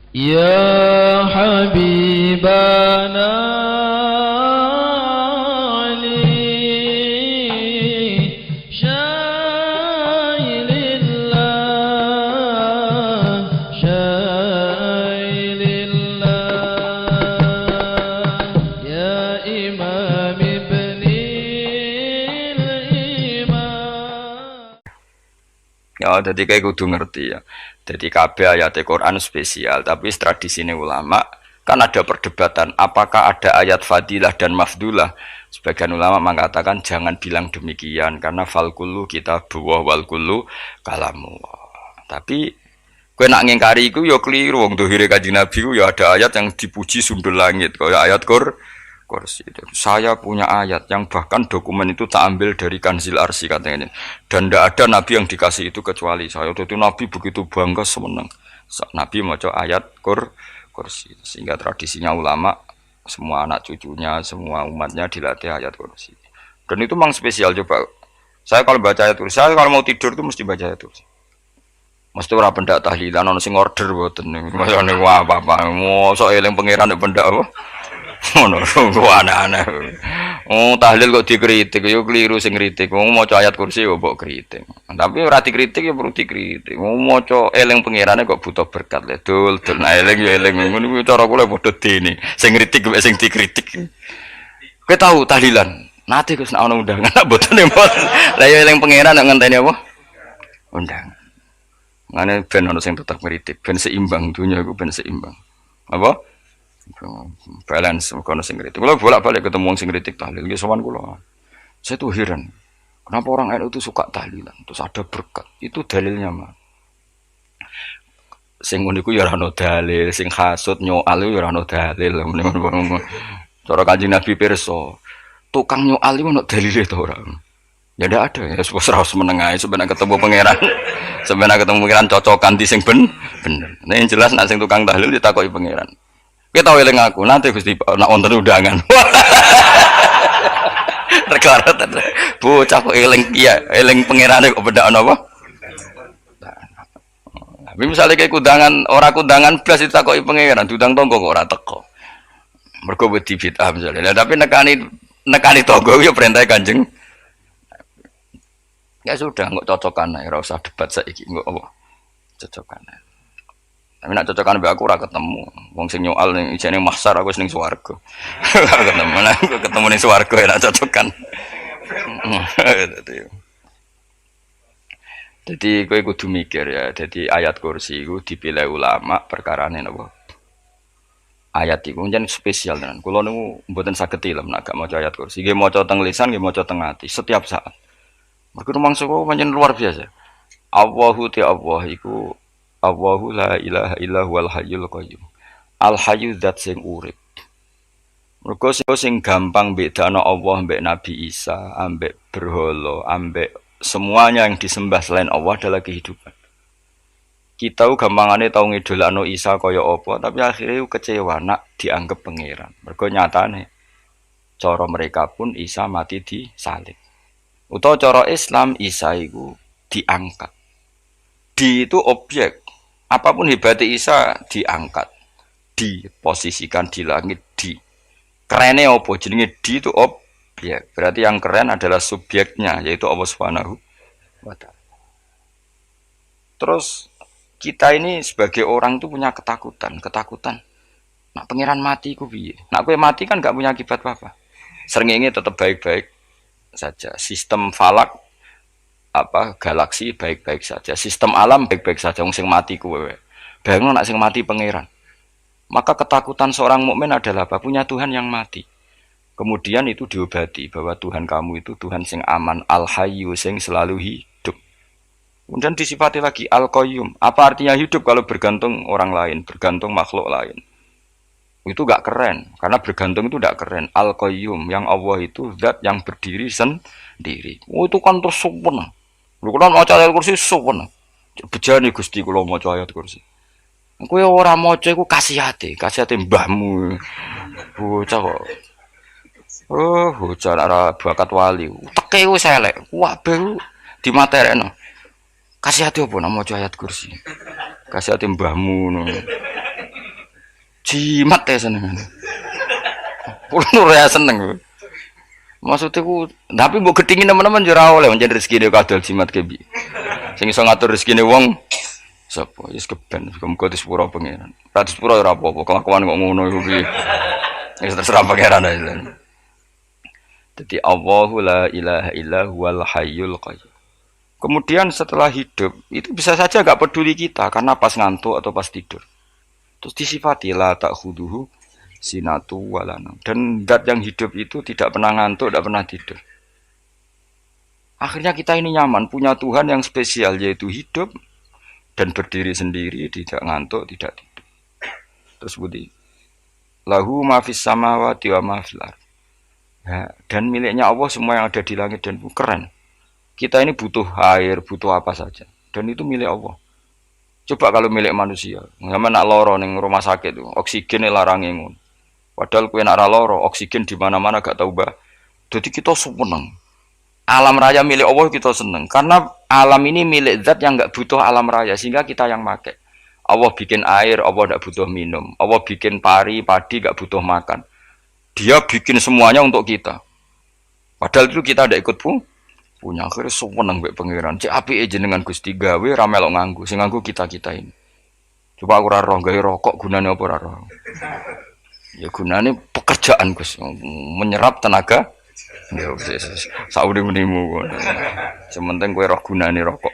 يا حبيبنا علي شايل الله شايل الله يا إمام ابن الإمام. Ya, jadi kayak kudu ngerti ya. Jadi kabeh ayat Quran spesial, tapi tradisi ini ulama kan ada perdebatan apakah ada ayat fadilah dan mafdulah. Sebagian ulama mengatakan jangan bilang demikian karena fal kullu kitabullah wal kullu kalamullah. Tapi kowe nak ngingkari iku ya keliru wong dohire Kanjeng Nabi ku ya ada ayat yang dipuji sundul langit kaya ayat kursi. Saya punya ayat yang bahkan dokumen itu tak ambil dari Kanzil Arsy katanya ini. Dan tidak ada nabi yang dikasih itu kecuali saya. Itu nabi begitu bangga seneng. Nabi maca ayat kursi. Sehingga tradisinya ulama semua anak cucunya, semua umatnya dilatih ayat kursi. Dan itu memang spesial coba. Saya kalau baca ayat kursi, saya kalau mau tidur itu mesti baca ayat kursi. Mesti ora pendak tahlilan ono sing order mboten. Masane apa-apa. Mosok eling pangeran nek pendak apa? Ngono kok aneh-aneh. Oh, tahlil kok dikritik, yo keliru sing kritik. Wong maca ayat kursi yo mbok kritik. Tapi ora dikritik yo perlu dikritik. Wong maca eling pangerane kok butuh berkat le. Dul eling yo eling ngono kuwi cara kula padha dene. Sing kritik mek sing dikritik. Kowe tahu tahlilan? Nate Gus nek ana undangan mboten mboten. Lah yo eling pangeran nek ngenteni apa? Undangan. Ngene ben ono sing tetep kritik, ben seimbang dunya iku ben seimbang. Apa? Balance kono sing kritik. Kalau bolak-balik ketemu wong sing kritik tahlil, nggih sowan kula. Saya tuh heran. Kenapa orang NU itu suka tahlilan? Terus ada berkat. Itu dalilnya mah. Sing ngono iku ya ora ono dalil, sing hasud nyoal ya ora ono dalil. Cara Kanjeng Nabi pirsa, tukang nyoal iku ono dalile to ora? Ya ndak ada ya, harus menengahi sebenarnya ketemu pangeran. Sebenarnya ketemu pangeran cocokan di sing bener. Nah yang jelas nek sing tukang tahlil ditakoki pangeran. Kita tahu eling aku, nanti Gusti nak wonten undangan. Rekara tenan. Bocah kok eling iya, eling pangerane kok bedakno apa? Tapi misalnya kayak kundangan, orang kundangan blas ditakoki pangeran, diundang tonggo kok ora teko. Mergo wedi bid'ah misalnya. Tapi nekani tonggo ya perintah Kanjeng. Ya sudah, nggak cocokan ae, ora usah debat saiki, nggak apa. Cocokan ae. Tapi nak cocokan mbek aku ora ketemu. Wong sing nyoal ning ijene mahsyar aku ning swarga. Ketemu ning swarga ya nak cocokan. Jadi kowe kudu mikir ya. Jadi ayat kursi iku dipilih ulama perkarane napa? Ayat iku njen spesial tenan. Kula niku mboten saged ilem nek gak maca ayat kursi. Nggih maca teng lisan, nggih maca teng ati setiap saat. Mergo mangsa kok pancen luar biasa. Allahu ta Allah iku Allahu la ilaha illa huwal hayyul qayyum. Al hayyu zat sing urip. Mergo sing gampang bedakno Allah mbek Nabi Isa, ambek berhala, ambek semuanya yang disembah selain Allah adalah kehidupan. Kita gampangane tau ngidolakno Isa kaya apa, tapi akhirnya kecewa nak dianggap pangeran. Mergo nyatane cara mereka pun Isa mati di salib. Utawa cara Islam Isa iku diangkat. Di itu objek. Apapun hebatnya Isa diangkat, diposisikan di langit, di. Kerennya apa? Jenenge di itu objek. Berarti yang keren adalah subjeknya, yaitu Allah Subhanahu wa Ta'ala. Terus kita ini sebagai orang itu punya ketakutan. Nak pangeran mati ku piye? Nak kowe mati kan gak punya akibat apa-apa. Srengenge tetap baik-baik saja. Sistem falak galaksi baik-baik saja, sistem alam baik-baik saja. Wong sing mati kuwe. Bayangno nek sing mati pangeran. Maka ketakutan seorang mukmin adalah apa? Punya Tuhan yang mati. Kemudian itu diobati bahwa Tuhan kamu itu Tuhan sing aman, al-hayyu sing selalu hidup. Kemudian disifati lagi al-qayyum. Apa artinya hidup kalau bergantung orang lain, bergantung makhluk lain? Itu gak keren, karena bergantung itu gak keren. Al-qayyum, yang Allah itu zat yang berdiri sendiri. Oh, itu kan terus sempurna. Lho kula maca ayat kursi sowan. Bejane Gusti kula maca ayat kursi. Kowe ora maca iku kasihate mbahmu. Bocah kok. Oh, bocah ora bakat wali. Teke wis elek. Kabeh dimaterekno. Kasihate opo nek maca ayat kursi? Kasihate mbahmu ngono. Jimat ya seneng. Kulo ora seneng. Maksudnya ku, tapi mbok gedhingi teman-teman yo ora oleh njen rezekine kadol jimat kebi. Sing iso ngatur rezekine wong sapa? Wis keben, muga disepuro pangeran. Ra disepuro ora apa-apa, kelakuan kok ngono iku piye. Wis terserah pangeran ae. Jadi Allahu la ilaha illa huwal hayyul qayyum. Kemudian setelah hidup itu bisa saja enggak peduli kita karena pas ngantuk atau pas tidur. Terus disifati la ta'khuduhu sinatu walanam. Dan zat yang hidup itu tidak pernah ngantuk, tidak pernah tidur. Akhirnya kita ini nyaman, punya Tuhan yang spesial, yaitu hidup dan berdiri sendiri, tidak ngantuk, tidak tidur. Terus budi, lahu ma fis samawati wa ma fil ardh. Ya, dan miliknya Allah semua yang ada di langit dan bumi. Keren. Kita ini butuh air, butuh apa saja. Dan itu milik Allah. Coba kalau milik manusia, nggak nak loro ning rumah sakit itu, oksigen larange ngono. Padahal kue nak loro, oksigen di mana-mana gak tahu bah. Jadi kita seneng. Alam raya milik Allah kita seneng. Karena alam ini milik zat yang gak butuh alam raya. Sehingga kita yang make. Allah bikin air, Allah gak butuh minum. Allah bikin padi gak butuh makan. Dia bikin semuanya untuk kita. Padahal itu kita gak ikut punya. Akhirnya seneng mbek pangeran. Cek apike jenengan Gusti gawe ra melok nganggo. Sing nganggo kita-kita ini. Coba aku ora roh gawe rokok gunane apa ora roh. Ya gunanya pekerjaan Gus, menyerap tenaga. Ya wis saudi-udimu. Sementing kowe roh gunane rokok.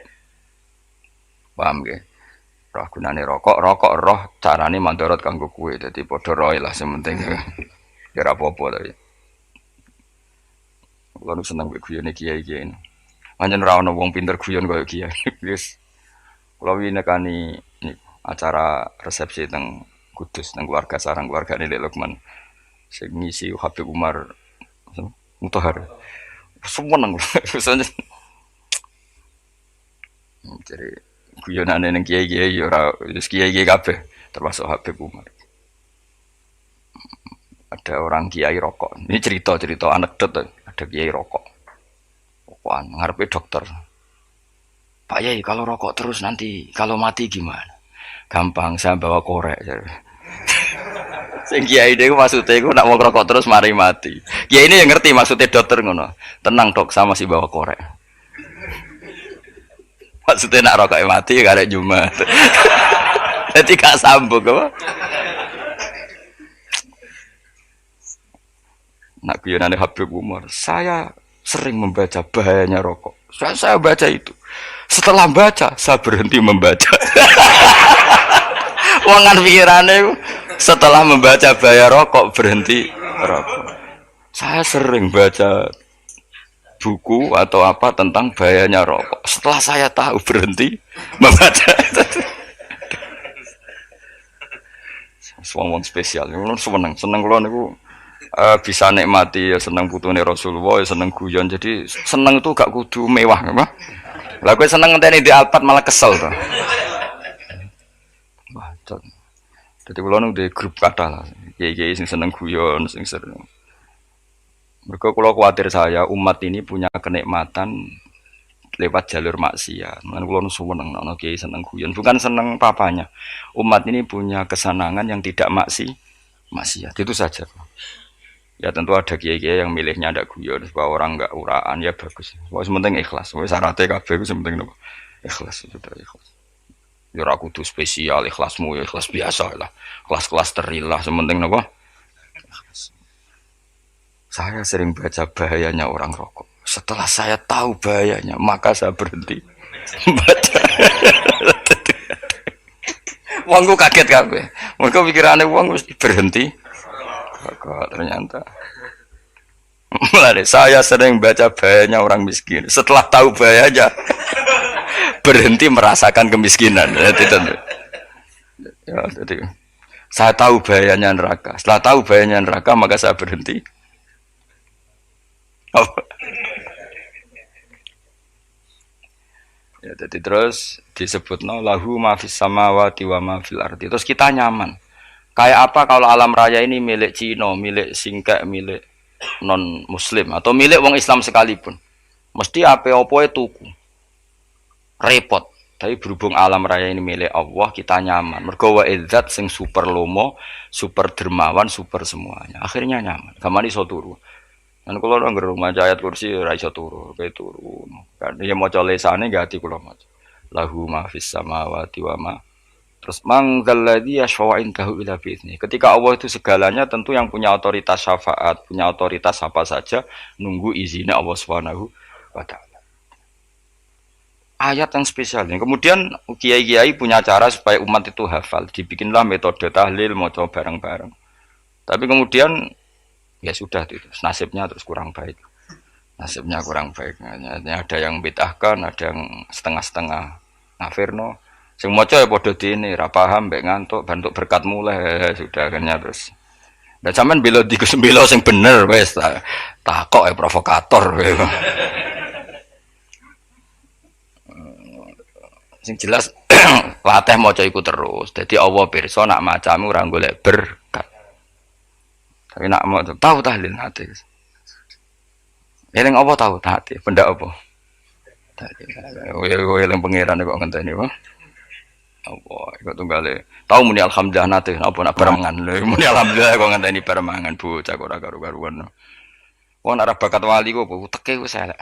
Paham nggih? Roh gunane rokok, roh carane mandorot kanggo kowe. Dadi padha roe lah sementing. Ya ora apa-apa tapi. Kulo seneng mek guyone kiai-kiai. Pancen ora ono wong pinter guyon koyo kiai. Wis kulo winekani acara resepsi teng Kudus nang keluarga sarang keluarga Lek Lukman sing ngisi Habib Umar Mutahar semua nang jadi guyonane nang kiai-kiai ora wis kiai-kiai kabeh termasuk Habib Umar. Ada orang kiai rokok. Ini cerita anekdot ada kiai rokok. Rokokan ngarepe dokter. Pak Yai kalau rokok terus nanti kalau mati gimana? Gampang saya bawa korek. Sing kiai niku maksudnya iku nak mau rokok terus mari mati. Kiai ini yang ngerti maksudnya dokter ngono. Tenang dok, sama si bawa korek. Maksudnya nak rokok mati gak ada Jumat. Jadi gak sambung apa? Nak guyonane Habib Umar, saya sering membaca bahayanya rokok. Saya baca itu. Setelah baca, saya berhenti membaca. Wangan pikirannya setelah membaca bahaya rokok berhenti rokok. Saya sering baca buku atau apa tentang bahayanya rokok. Setelah saya tahu berhenti membaca. Wong spesial, seneng kulo niku bisa nikmati ya seneng putune Rasulullah, ya seneng guyon. Jadi seneng itu gak kudu mewah, apa? Lah kowe seneng ngenteni di Alphard malah kesel to. Wah, jadi kulo nu di grup kata lah, kiai sing seneng guyon, sing sering. Mereka kulo khawatir saya umat ini punya kenikmatan lewat jalur maksiat. Kan kulo nu seneng, nono kiai seneng guyon, bukan seneng papanya. Umat ini punya kesenangan yang tidak maksiat, itu saja. Ya tentu ada kiai-kiai yang milihnya ada guyon, supaya orang enggak uraan ya bagus. Wes penting ikhlas, wes syaratnya kabeh iku penting nopo? Ikhlas, sudah ikhlas. Ya ora kudu spesial ikhlasmu ya ikhlas biasa lah. Kelas-kelas terilah sementing napa? Saya sering baca bahayanya orang rokok. Setelah saya tahu bahayanya, maka saya berhenti baca. Wongku kaget kabeh. Mergo pikirane wong wis berhenti. Kok ternyata. Mulai saya sering baca bahayanya orang miskin. Setelah tahu bahayanya berhenti merasakan kemiskinan. Ya, jadi saya tahu bahayanya neraka. Setelah tahu bahayanya neraka, maka saya berhenti. Oh. Ya, jadi terus disebut lahu ma fis samawati wa ma fil ardi. Terus kita nyaman. Kayak apa kalau alam raya ini milik Cina, milik Singkek, milik non Muslim atau milik wong Islam sekalipun. Mesti apa-apa tuku. Repot. Tapi berhubung alam raya ini milik Allah, kita nyaman. Mergo wa izzat sing super lomo, super dermawan, super semuanya. Akhirnya nyaman. Kamane iso turu. Kan kula nang rumah ayat kursi ora iso turu, pe turu. Kan ya maca lesane gak ati kula maca. Lahu ma fis samawati wa ma. Terus mang dzalladzi yashfa'u indahu illa bi'izni. Ketika Allah itu segalanya, tentu yang punya otoritas syafaat, punya otoritas apa saja nunggu izinnya Allah Subhanahu wa taala. Ayat yang spesial ini. Kemudian kiai-kiai punya cara supaya umat itu hafal. Dibikinlah metode tahlil, mau coba bareng-bareng. Tapi kemudian ya sudah itu. Nasibnya terus kurang baik. Nasibnya kurang baik. Ada yang bid'ahkan, ada yang setengah-setengah ngafirno. Sing maca ya padha dene, ra paham mbek ngantuk, bantuk berkat mulai sudah akhirnya terus. Lah sampean bela bela sing bener wis takok provokator. Sing jelas latih maca iku terus. Dadi Allah pirsa nak macamu ora golek berkat. Tapi nak mau tahu tahlil hati. Eling apa tahu hati? Benda apa? Tahlil. Eling pangeran kok ngenteni wae. Allah iku tunggale. Tahu muni alhamdulillah nate apa nak barengan. Muni alhamdulillah kok ngenteni barengan bocah kok ora karo-karuan. Wong ora bakat wali kok teke wis elek.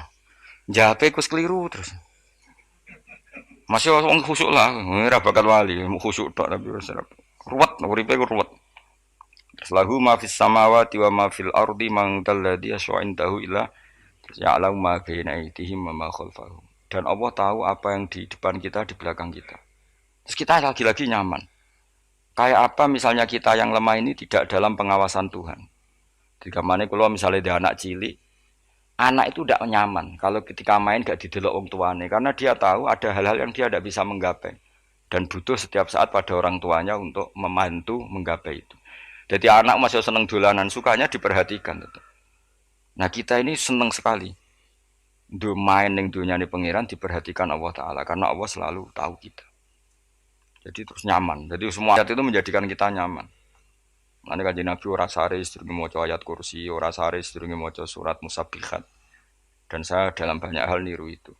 Jape wis keliru terus. Masih wong khusuk lah, ora bakat wali, khusuk tok tapi wis ruwet, uripe ku ruwet. Terus lahu ma fis samawati wa ma fil ardi man dalladhi yash'indahu illa ya'lamu ma baina aydihim wa ma khalfahum. Dan Allah tahu apa yang di depan kita, di belakang kita. Terus kita lagi-lagi nyaman. Kayak apa misalnya kita yang lemah ini tidak dalam pengawasan Tuhan. Jika mana kalau misalnya ada anak cilik, anak itu tidak nyaman kalau ketika main gak didelok wong tuane karena dia tahu ada hal-hal yang dia tidak bisa menggapai dan butuh setiap saat pada orang tuanya untuk membantu menggapai itu. Jadi anak masih seneng dolanan, sukanya diperhatikan tetap. Nah kita ini seneng sekali main ning dunyane pangeran diperhatikan Allah Taala karena Allah selalu tahu kita. Jadi terus nyaman. Jadi semua ayat itu menjadikan kita nyaman. Nanti Kanjeng Nabi ora sare sedurunge maca ayat kursi, ora sare sedurunge maca surat musabbihat. Dan saya dalam banyak hal niru itu.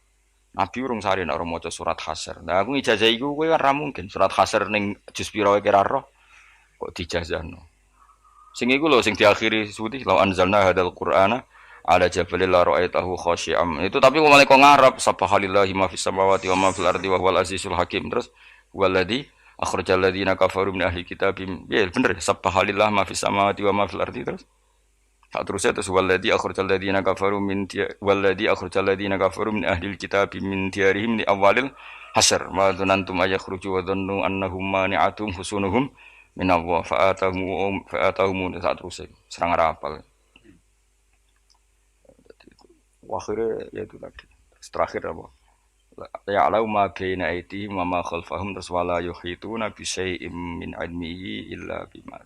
Nabi urung sare nek ora maca surat Hasyr. Nah aku ijazah iku kowe ora mungkin surat Hasyr ning juz pira wae kira roh kok dijazahno. Sing iku lho sing diakhiri suti la anzalna hadzal qur'ana ala jabalil la ra'aitahu khashi'am. Itu tapi mulai kok ngarep subhanallahi ma fis samawati wa ma fil ardi wa huwal azizul hakim. Terus waladzi akhrajal ladzina kafaru min ahli kitabim. Ya bener subhanallah ma fis samawati wa ma fil ardi terus. Terusnya terus waladzi akhrajal ladzina kafaru min waladzi akhrajal ladzina kafaru min ahli kitabim min diyarihim li awalil hasyr. Ma dzanantum ayakhruju wa dhannu annahum mani'atum husunuhum min Allah fa'atahum saat terusnya serang rapal. Akhirnya ya itu tadi. Terakhir apa? Ya'lamu ma baina aydihim wa ma khalfahum wala yuhituna bi syai'in min ilmihi illa bima.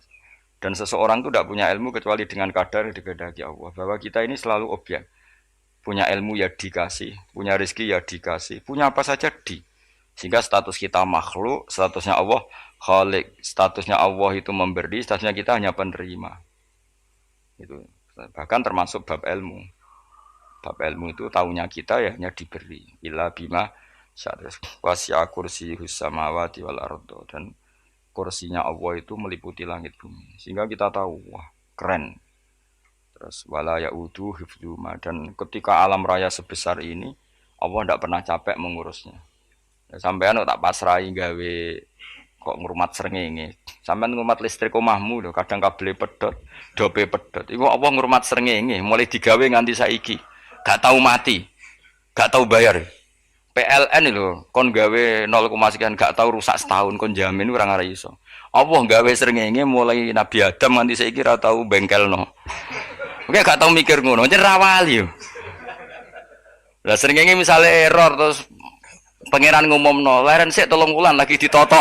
Dan seseorang itu tidak punya ilmu kecuali dengan kadar yang dikehendaki Allah. Bahwa kita ini selalu objek. Punya ilmu ya dikasih, punya rezeki ya dikasih, punya apa saja di. Sehingga status kita makhluk, statusnya Allah khalik, statusnya Allah itu memberi, statusnya kita hanya penerima. Itu bahkan termasuk bab ilmu. Bab ilmu itu taunya kita ya hanya diberi illa bima wasi'a kursiyus samawati wal ardo, dan kursinya Allah itu meliputi langit bumi sehingga kita tahu wah keren. Terus wala yaudu hifdzuma, dan ketika alam raya sebesar ini Allah tidak pernah capek mengurusnya. Ya, sampean tak pasrahi gawe kok ngurmat srengenge. Sampean ngurmat listrik omahmu lho, kadang kabel pedhot, dope pedhot. Iku Allah ngurmat srengenge mulai digawe nganti saiki. Gak tahu mati, gak tahu bayar. PLN lho, kon gawe 0, sekian gak tahu rusak setahun, kon jamin ora ngara iso. Allah gawe srengenge mulai Nabi Adam nganti saiki ora tahu bengkelno. Oke gak tahu mikir ngono, jen ra wali yo. Lah srengenge misale error terus pangeran ngumumno, leren sik 3 wulan lagi ditoto.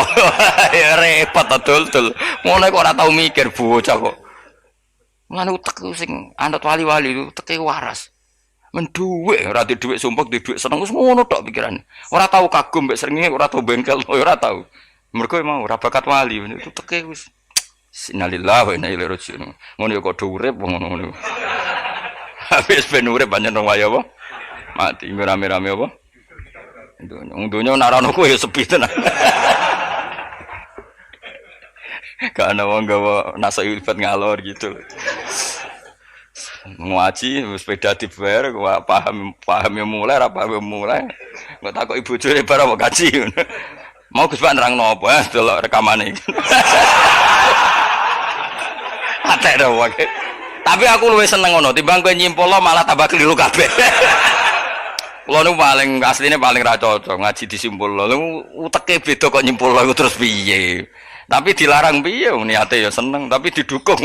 Ya repot dul-dul. Ngono kok ora tahu mikir bocah kok. Ngono utek sing anut wali-wali itu teke waras. Menduwe ora di dhuwit sumpek di dhuwit seneng wis ngono tok pikirane. Ora tahu kagum mbek srengenge, ora tahu bengkel, ora tahu. Mergo mau ora bakat wali itu teke wis innalillahi wa inna ilaihi raji'un. Ngono ya kok do urip ngono. Habis ben urip pancen wong wae apa? Mati rame-rame apa? Dunya nek ora ono kowe ya sepi tenan. Gak ana wong gawa nasa ilfat ngalor gitu. Ngaji sepeda dibayar paham yang mulai ora paham yang mulai. Kok takoki bojone bar apa kaji. Mau Gus Pak nerangno apa delok rekamane. Atek dah wae. Tapi aku luwih seneng ngono timbang kowe nyimpulno malah tambah keliru kabeh. Kulo nu paling asline paling ra cocok ngaji disimpulno. Lu uteke beda kok nyimpulno iku terus piye. Tapi dilarang piye niate ya seneng tapi didukung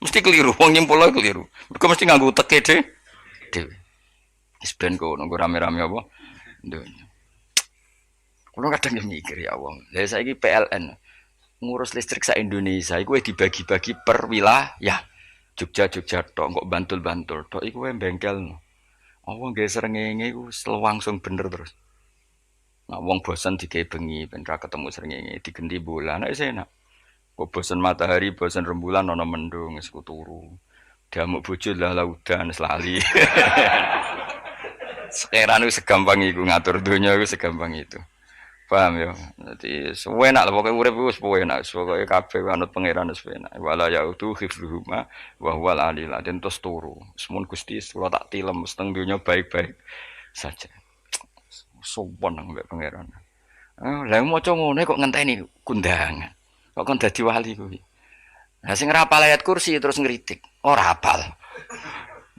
mesti keliru wong nyimpulno keliru. Mergo mesti nganggo uteke dhewe. Wis ben kono rame-rame apa. Dunya. Kulo kadang mikir ya wong. Lah saiki PLN ngurus listrik sak Indonesia iku dibagi-bagi per wilayah. Jogja tok kok Bantul tok iku wae bengkel. Wong nggih srengenge iku langsung bener terus. Nah wong bosan digawe bengi ben ra ketemu srengenge digenti bola nek enak. Kok bosan matahari, bosan rembulan ana mendung wis turu. Diamuk bojo lah laudan selali. Sekarang itu segampang itu ngatur dunia itu segampang itu. Paham ya? Jadi sewenak lah pokoknya urip wis enak, pokoke kabeh anut pangeran wis enak. Wala yautu khifruhuma wa huwal alil azim terus turu. Semun Gusti kula tak tilem seteng dunia baik-baik saja. Sopan nang mbek pangeran. Lah maca ngene kok ngenteni kundangan. Kok kon dadi wali kuwi. Lah sing ora hafal ayat kursi terus ngritik. Ora hafal.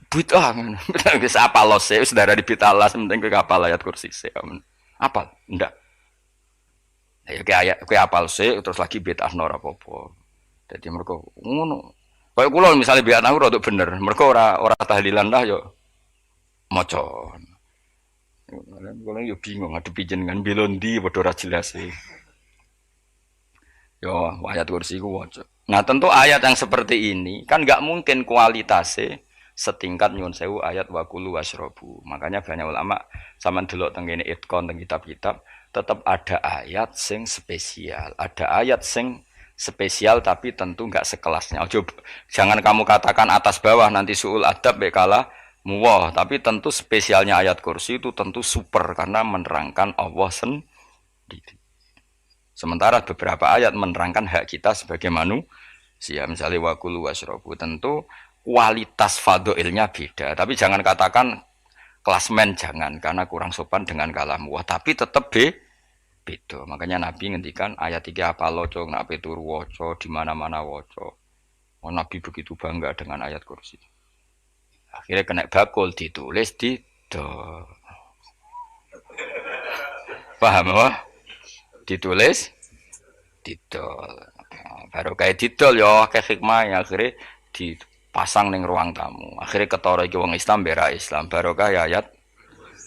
Bid'ah ngono. Wis apal lose wis darah di bitalah penting kowe hafal ayat kursi sik. Apal? Ndak. Ya kayak kowe apal sik terus lagi bid'ah ora apa-apa. Dadi mergo ngono. Kaya kula misale bid'ah aku rada bener. Mergo ora tahlilan lah yo maca. Kula yo bingung ngadepi jenengan belondi padha ora jelas e. Yo ayat kursi ku waca. Nah, tentu ayat yang seperti ini kan enggak mungkin kualitasnya setingkat nyuwun sewu ayat waqulu wasrobu. Makanya banyak ulama sampean delok teng kene itqon teng kitab-kitab tetap ada ayat sing spesial. Ada ayat sing spesial tapi tentu enggak sekelasnya. Jangan kamu katakan atas bawah nanti suul adab bekala muwah, tapi tentu spesialnya ayat kursi itu tentu super karena menerangkan Allah sendiri. Sementara beberapa ayat menerangkan hak kita sebagai manusia. Misalnya waqulu wasrobu tentu kualitas fadhilnya beda. Tapi jangan katakan klasmen jangan karena kurang sopan dengan kalam wah. Tapi tetap beda. Makanya Nabi ngendikan ayat 3 apa loco nak turu waca di mana-mana waca. Oh, Nabi begitu bangga dengan ayat kursi. Akhirnya kena bakul ditulis di do. Paham apa? Ditulis didol. Baru kayak didol ya kayak hikmah ya akhirnya dipasang ning ruang tamu. Akhirnya ketara iki wong Islam bera Islam barokah ya ayat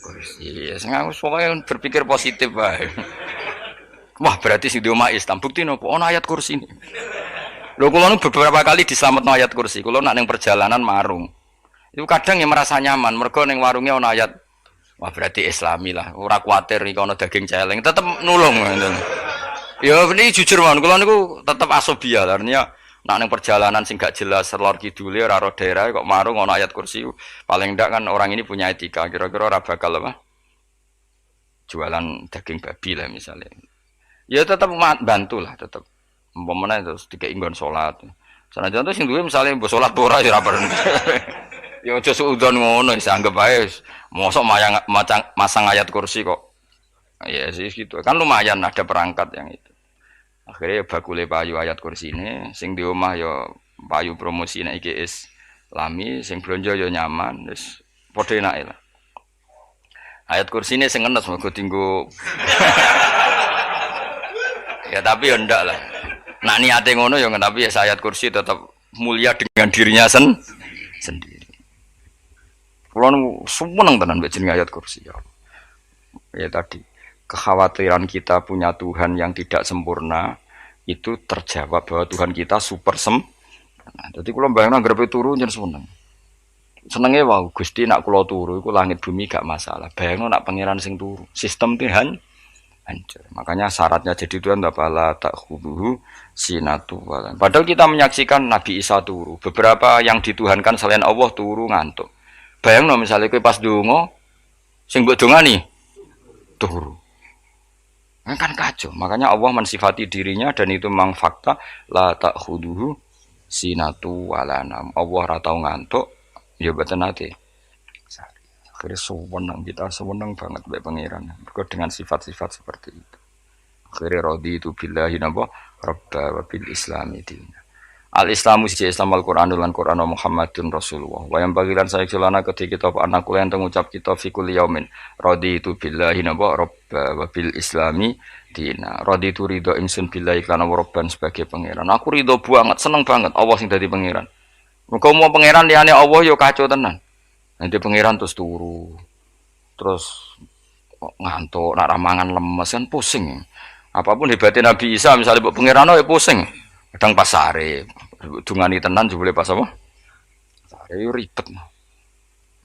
kursi. Ya sing aku pokoke berpikir positif wae. Wah, berarti sing di omah Islam bukti nopo ana ayat kursi ini. Lho kula nu beberapa kali dislametno ayat kursi. Kula nak ning perjalanan marung. Itu kadang yang merasa nyaman mergo ning warunge ana ayat. Wah, berarti Islami lah. Ora kuwatir iki ana daging celeng, tetep nulung ngoten. Ya ini jujur mawon, kula niku tetep asobia, artinya nak ning perjalanan sing gak jelas lor kidule ora ro daerah kok marung ana ayat kursi. Paling ndak kan orang ini punya etika, kira-kira ora bakal apa? Jualan daging babi lah misalnya. Ya tetep bantulah tetep. Umpamane terus dikek nggon salat. Sanajan to sing duwe misale mbok salat ora ya ora perlu. Ya aja suudon ngono wis anggap ae mosok masang ayat kursi kok. Ya sih gitu. Kan lumayan ada perangkat yang itu. Akhirnya bakule payu ayat kursi ini sing di omah ya payu promosi nek iki Islami sing blonjo ya nyaman wis padha enake lah. Ayat kursi ini sing ngenes mergo dinggo. Ya tapi ya ndak lah. Nak niate ngono ya tapi ya ayat kursi tetap mulia dengan dirinya sendiri. Kulo seneng tenan mbek jeneng ayat kursi ya. Ya tadi kekhawatiran kita punya Tuhan yang tidak sempurna itu terjawab bahwa Tuhan kita super sempurna. Jadi kalau bayangin anggape turu jangan seneng. Senengnya wow Gusti nak kulo turu itu langit bumi gak masalah. Bayangin nak pangeran sing turu sistem Tuhan hancur. Makanya syaratnya jadi Tuhan tak khuduhu sinatu. Padahal kita menyaksikan Nabi Isa turu. Beberapa yang dituhankan selain Allah turu ngantuk. Bayangin misalnya kowe pas donga sing mbok dongani turu. Kan kacau. Makanya Allah mensifati dirinya dan itu memang fakta la ta'khuduhu sinatu wala nam. Allah ora tau ngantuk, ya mboten nate. Akhirnya sewenang kita sewenang banget mbek pangeran. Mergo dengan sifat-sifat seperti itu. Akhirnya raditu billahi napa rabba wa bil islami din. Al-Islamu siji Islam Al-Qur'an lan Qur'an Muhammadun Rasulullah. Wa yang bagilan saya celana ketika kita anak kula yang ngucap kita fi kulli yaumin raditu billahi napa rabba wa bil islami dina. Raditu ridho ingsun billahi kana rabban sebagai pangeran. Aku ridho banget, seneng banget Allah sing dadi pangeran. Muga mau pangeran liyane Allah yo kacau tenan. Nanti pangeran terus turu. Terus ngantuk, nak ramangan lemes kan pusing. Apapun hebatnya Nabi Isa misalnya buat pangeran ya pusing. Kadang pas sare, dungani tenan jebule pas apa? Sare ribet.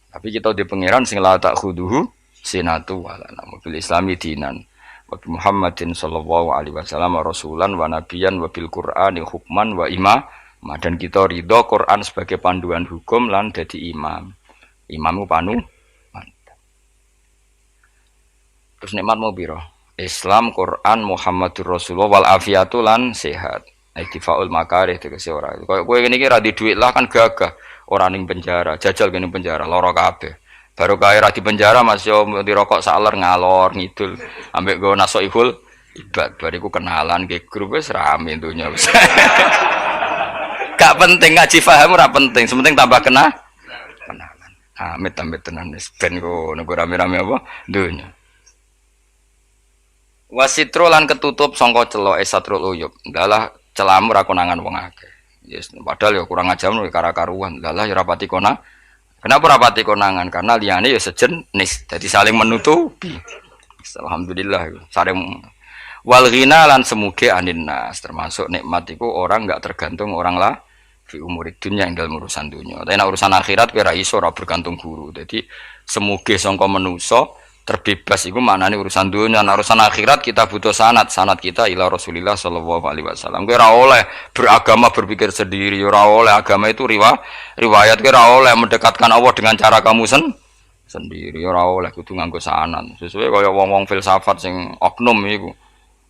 Tapi kita di pangeran sing la tak khuduhu sinatu wala namul islami dinan. Wa Muhammadin sallallahu alaihi wasallam rasulan wa nabiyan wa bil Qur'ani hukman wa imam. Dan kita ridho Quran sebagai panduan hukum lan dadi imam. Imammu panu. Terus nikmat mau piro? Islam, Quran, Muhammadur Rasulullah wal afiatu lan sehat. Iktifaul makarih tegese ora. Koyo kowe ngene iki ra di dhuwit lah kan gagah. Ora ning penjara, jajal kene penjara, lara kabeh. Baru kae ra di penjara Mas yo dirokok saler ngalor ngidul. Ambek go nasoihul ibad bariku kenalan ke grup wis rame dunya wis. Gak penting ngaji paham ora penting, sementing tambah kenalan. Amit-amit tenan wis ben go nego rame-rame apa dunya. Wasitro lan ketutup sangka celok esatrul uyub. Dalah celamu ra konangan wong akeh. Yes, padahal ya kurang ajar lho kara-karuan. Dalah ya rapati konang. Kenapa rapati konangan? Karena liyane ya sejenis. Jadi saling menutupi. Alhamdulillah saling wal ghina lan semuge aninnas termasuk nikmat iku orang enggak tergantung orang lah fi umurid dunya ing dalam urusan dunya. Tapi nek urusan akhirat kowe ra iso ora bergantung guru. Jadi semuge sangka manusa terbebas itu maknanya urusan dunia, urusan akhirat kita butuh sanad kita ila Rasulillah sallallahu alaihi wasallam. Kowe ora oleh beragama berpikir sendiri, ora oleh agama itu riwayat kowe ora oleh mendekatkan Allah dengan cara kamu sendiri, ora oleh kudu nganggo sanad. Sesuai kaya wong-wong filsafat sing oknum iku.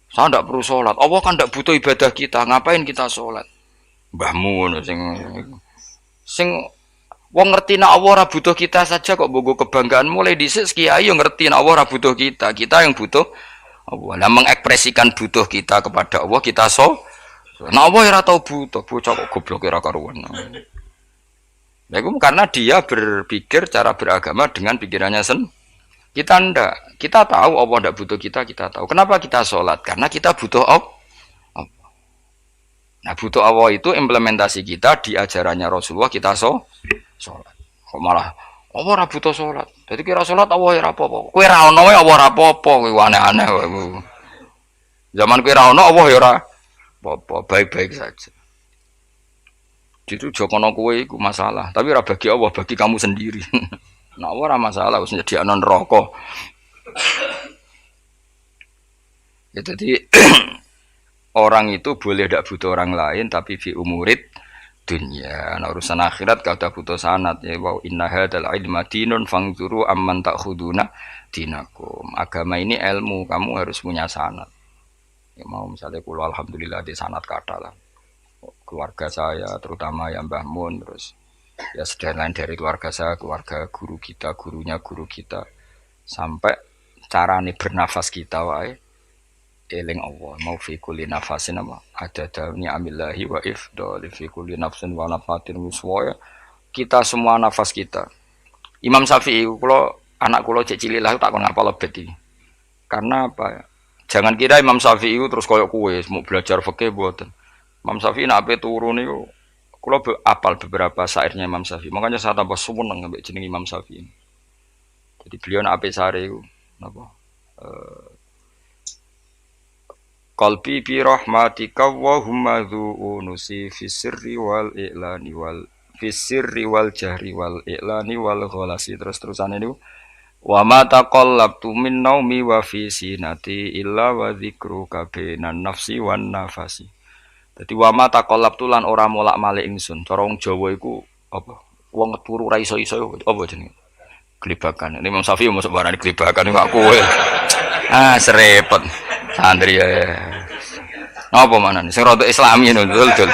Saya ndak perlu salat. Allah kan ndak butuh ibadah kita, ngapain kita salat? Mbahmu ngono sing wong ngerti nek Allah ora butuh kita saja kok bogo kebanggaan mulai dhisik kiai yo ngerti nek Allah ora butuh kita yang butuh Allah. Lah mengekspresikan butuh kita kepada Allah kita nek Allah ora tau butuh, bocah kok goblok ora karuan. Nah, itu karena dia berpikir cara beragama dengan pikirannya kita ndak. Kita tahu Allah ndak butuh kita tahu. Kenapa kita sholat? Karena kita butuh Allah. Nah, butuh Allah itu implementasi kita di ajarannya Rasulullah kita sholat. Kok malah Allah ora butuh salat. Dadi kira salat Allah ora apa-apa. Kowe ra ono wae Allah ora apa-apa, kowe aneh-aneh wae. Zaman kowe ra ono Allah ya ora apa-apa, baik-baik saja. Itu jokono kowe iku masalah, tapi ora bagi Allah, bagi kamu sendiri. Nah, Allah ora masalah wis nyediakno neraka. Ya jadi orang itu boleh tidak butuh orang lain tapi fi umurid dunia. Nah, urusan akhirat kau tak butuh sanad ya. Wa inna hadzal ilma dinun fangzuru amman ta'khuduna dinakum. Agama ini ilmu, kamu harus punya sanad. Ya mau misalnya kula alhamdulillah di sanad kata lah. Keluarga saya terutama yang Mbah Mun terus ya lain dari keluarga saya, keluarga guru kita, gurunya guru kita sampai carane bernafas kita wae eling Allah mau fi kulli nafasin apa ada dawni amillahi wa ifdal fi kulli nafsin wa nafatin muswaya kita semua nafas kita. Imam Syafi'i kula anak kula cek cilik lah tak kon ngapal lebet iki. Karena apa? Jangan kira Imam Syafi'i terus koyo kowe mau belajar fikih mboten. Imam Syafi'i nek ape turu niku kula apal beberapa syairnya Imam Syafi'i. Makanya saya tambah seneng ambek jeneng Imam Syafi'i. Jadi beliau nek ape sare iku napa qalbi bi rahmatika wa humma dzu'unusi fi sirri wal i'lani wal fi sirri wal jahri wal i'lani wal ghalasi terus-terusane niku wa ma taqallabtu min naumi wa fi sinati illa wa dzikruka bainan nafsi wan nafasi. Dadi wa ma taqallabtu lan ora molak-malik ingsun. Cara wong Jawa iku apa? Wong turu ra iso-iso apa jenenge? Glebakan. Imam Syafi'i mosok barani glebakan kok kowe. Serepet. Santri ya. Apa mana nih? Sing rada Islami ngono dul.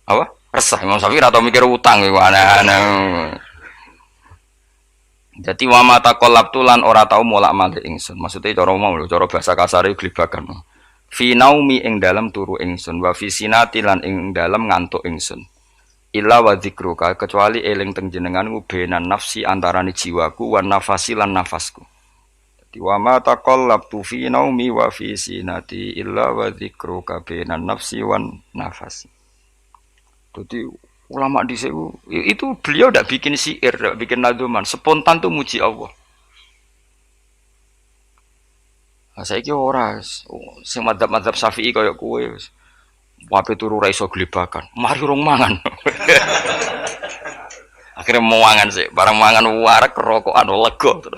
Apa? Resah Imam Syafi'i ora tau mikir utang iku aneh-aneh. Jadi wa mata qallabtu lan ora tau molak-malik ingsun. Maksudnya cara mau lho, cara bahasa kasare glibakan. Fi naumi ing dalem turu ingsun wa fi sinati lan ing dalem ngantuk ingsun. Illa wa dzikruka kecuali eling teng jenenganku benan nafsi antarane jiwaku wan nafasi lan nafasku. Wa ma taqallabtu fi naumi wa fi sinati illa wa dzikruka bainan nafsi wan nafasi. Jadi ulama dhisik itu beliau ndak bikin syair, ndak bikin nadzuman, spontan tuh muji Allah. Lah saiki ora sing madzhab Syafi'i kaya kowe wis wape turu ra iso glebakan. Mari rong mangan. Akhirnya mau mangan sih, barang mangan warak rokokan lega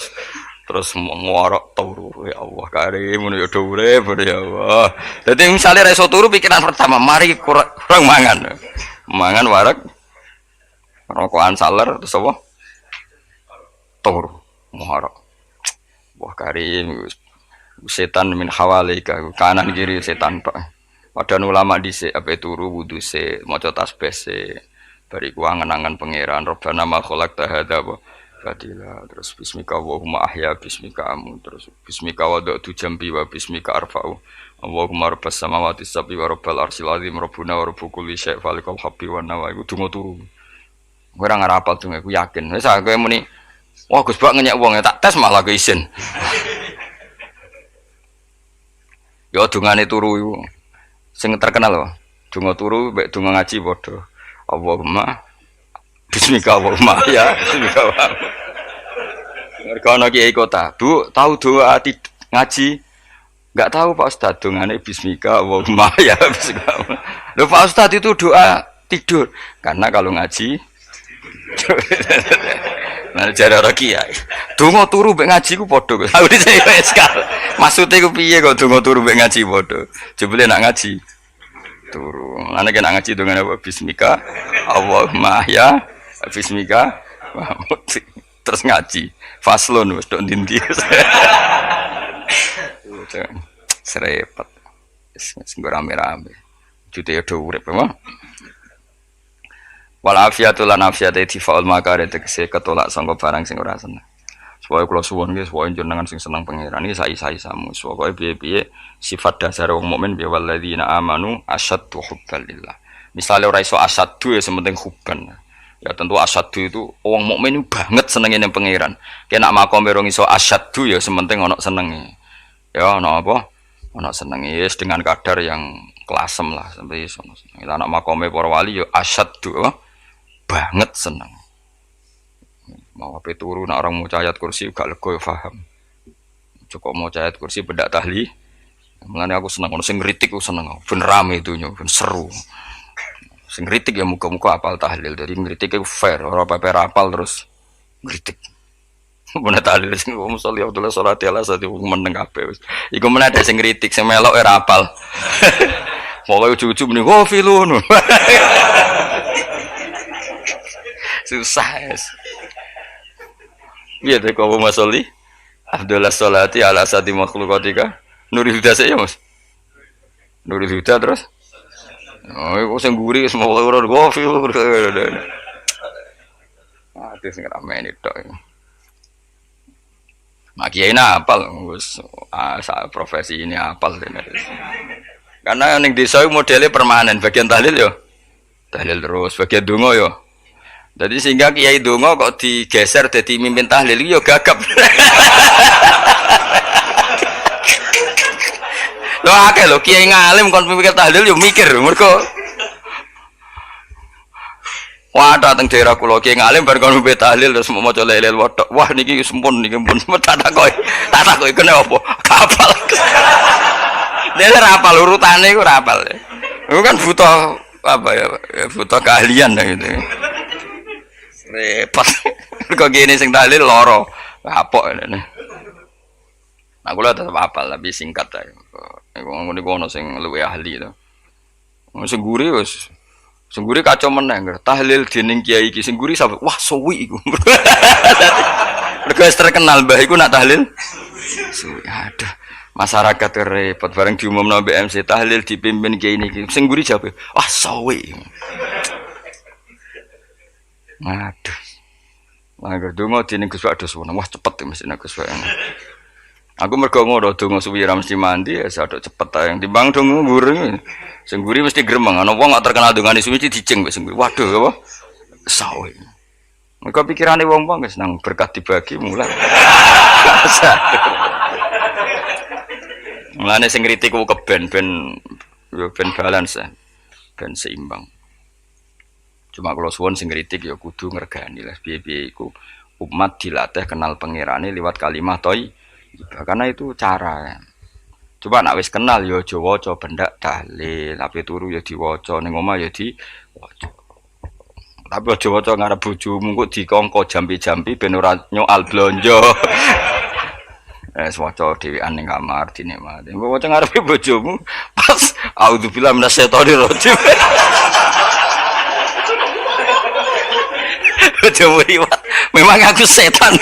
terus ngorok turu ya Allah karim ya dure ya Allah. Jadi misalnya reso turu pikiran pertama mari kurang mangan warak rokokan saler terus apa turu ngorok. Wah karim setan min hawalika kanan kiri setan Pak. Padahal ulama dhisik ape turu wudu se maca tasbih se bariku angen-angen pangeran Rabbana ma khalaqta hadza Fadila terus bismika Allahumma ahya bismika amu terus bismika wada'tu jambi wa bismika arfa'u Allahumma rabbas samawati sab'i wa rabbal arsyil azim rabbuna wa rabbu kulli syai' falikal habbi wa nawa iku donga turu kowe ora ngarapal donga aku yakin wis kowe muni wah Gus Bak ngenyek wong tak tes malah ke isin yo dongane turu iku sing terkenal lho donga turu mek donga ngaji padha Allahumma bismika Allahumma ya bismika mereka kiai kota Bu tahu doa ngaji nggak tahu Pak Ustadz dongane bismika Allahumma ya bismika lho Pak Ustadz itu doa tidur karena kalau ngaji nah jare ora kiai donga turu mek ngaji ku padha kok aku dhisik eskal maksude ku piye kok donga turu mek ngaji padha jebule nak ngaji turu ana kena ngaji dongane bismika Allahumma ya bismika terus ngaji faslon wis tok ndi-ndi serepet wis rame-rame jute do urip apa wal afiatul lan afiate difaul makare tegese ketolak sangka barang sing ora seneng supaya kula suwun nggih supaya jenengan sing seneng pangeran iki sai-saisamu supaya piye-piye sifat dasar wong mukmin bi walladzina amanu asyaddu hubbalillah misale ora iso asyaddu ya sementing hubban. Ya tentu asyaddu itu wong mukmin banget senenge ning pangeran. Kena makom berong iso asyaddu ya sementing ana senenge. Ya ana apa? Ana senenge wis dengan kadar yang klasem lah sampai iso. Kita anak makome para wali ya asyaddu banget seneng. Mau ape turu nek orang maca ayat kursi gak lega ya paham. Cukup maca ayat kursi bedak tahli. Mulane aku seneng ono sing ngritik aku seneng. Ben rame itunya, ben seru. Sing kritik ya muka-muka apal tahlil dari ngritik itu fair ora apa-apa apal terus ngritik bener tahlil sing wong sholli Abdullah sholati ala sate meneng kabeh wis iku meneh ada sing ngritik sing melok ora apal pokoke ujug-ujug muni oh filun susah es piye to kok wong sholli Abdullah sholati ala sate makhluqatika Nurul Huda saya Mas Nurul Huda terus oh, iku sing guri semua ora gofil. Ate sing ramene tok. Mak kiai apal wis profesi ini apal tenan. Karena ning desa modele permanen, bagian tahlil yo. Tahlil terus, bagian donga yo. Jadi sehingga kiai donga kok digeser dadi mimpin tahlil yo gagap. Lho akeh lho kiai ngalim kon mikir tahlil yo mikir mergo wah dateng daerah kula kiai ngalim bar kon mikir tahlil terus maca lelel wodok wah niki sempun niki pun tak takoki kene apa kapal dene ra apal urutane iku ra apal iku kan butuh apa ya butuh keahlian gitu repot mergo gene sing tahlil loro apok ngene nah kula tetep apal tapi singkat ae ngene ono sing luwih ahli to sing guri wis sing guri kacau meneh tahlil dening kiai iki sing guri sampe wah suwi iku mergo terkenal mbah iku nak tahlil suwi aduh Masyarakat repot bareng diumumno BMC tahlil dipimpin kiai niki. Sing mburi jape, "Ah, sawe." Aduh. Angger donga dene Gus Pak dos wah cepet mesti Gus Pak. Aku mergo ngono donga suwi ra mesti mandi ya sadok cepet ae. Timbang donga nguri. Sing nguri mesti gremeng. Ana wong gak terkenal dongane suwi dicing wis nguri. Waduh apa? Sawe. Mergo pikirane wong-wong wis nang berkat dibagi mulai. Mulane sing kritik ku keben yo ben balance, ben seimbang. Cuma kalau suwon sing kritik ya kudu ngergani lah piye-piye iku umat dilatih kenal pangerane lewat kalimat toy. Karena itu cara. Coba nak wis kenal ya aja waca bendak dalil, tapi turu ya diwaca ning omah ya diwaca. Tapi aja waca ngarep bojomu kok dikongko jampi-jampi ben ora nyoal blonjo. Waca dhewean ning kamar dinikmati. Mbok waca ngarepe bojomu pas auzubillahi minasyaitonir rajim. Bojomu riwat. Memang aku setan.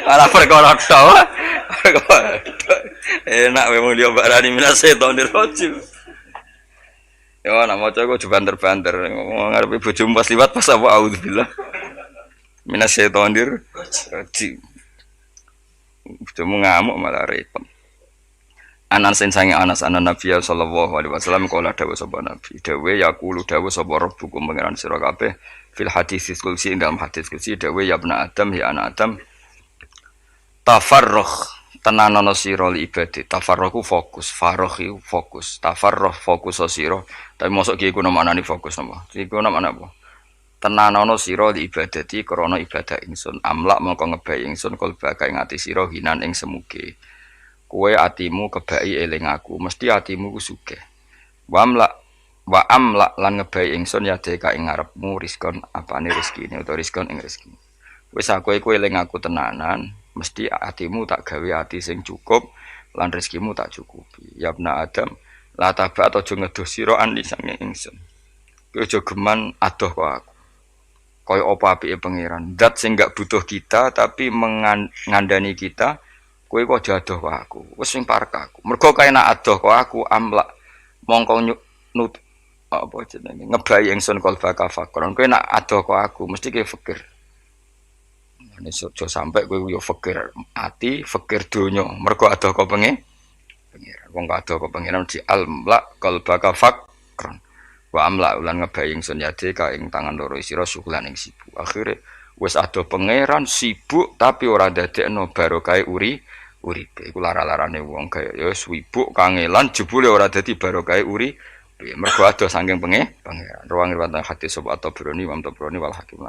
Ala perkara tok. Enak memang dia barani minasyaitonir rajim. Ya nak maca kok banter-banter ngarepe bojomu pas liwat pas apa auzubillah. Minasyaitonir rajim. Bojomu ngamuk malah repot. Anas sange Anas anan Nabi sallallahu alaihi wasallam kala dawuh sapa Nabi dawuh yaqulu dawuh sapa rabbukum pangeran sira kabeh fil hadis qudsi dalam hadis qudsi dawuh ya ibna Adam ya anak Adam tafarruh tenanono sira li ibadah tafarruh ku fokus farruh iku fokus tafarruh fokus sira tapi mosok ki iku maknane fokus apa iku maknane apa tenanono sira li ibadati krana ibadah ingsun amlak mongko ngebai ingsun kalbaka ing ati sira hinan ing semuge kowe atimu kebaki eling aku mesti atimu ku sugih wa amlak lan ngebai ingsun ya deka ing ngarepmu rizkon apane rezekine utawa rizkon ing rezeki wis aku iku eling aku tenanan mesti atimu tak gawe ati sing cukup lan rezekimu tak cukupi ya ibna Adam la taba aja ngedoh sira ani sange ingsun kowe aja geman adoh kok aku kaya apa apike pangeran zat sing gak butuh kita tapi mengandani kita kowe kok adoh kok aku wis sing parek aku mergo kae nak adoh kok aku amlak mongko nut apa jenenge ngebai ingsun kalbaka fakron kowe nak adoh kok aku mesti kowe fikir nek aja sampe kowe yo fikir ati fikir donya mergo adoh kok pengen wong adoh kok pengen di amlak kalbaka fakron wa amlak ulan ngebai ingsun yade ka ing tangan loro sira syukulan ing sibuk akhire wis adoh pangeran sibuk tapi ora dadekno barokah uripe iku lara-larane wong kaya ya sibuk kangelan jebule ora dadi barokah uripe mergo adoh saking pangeran ruang riwayat hadis sapa Tabrani wal Hakim.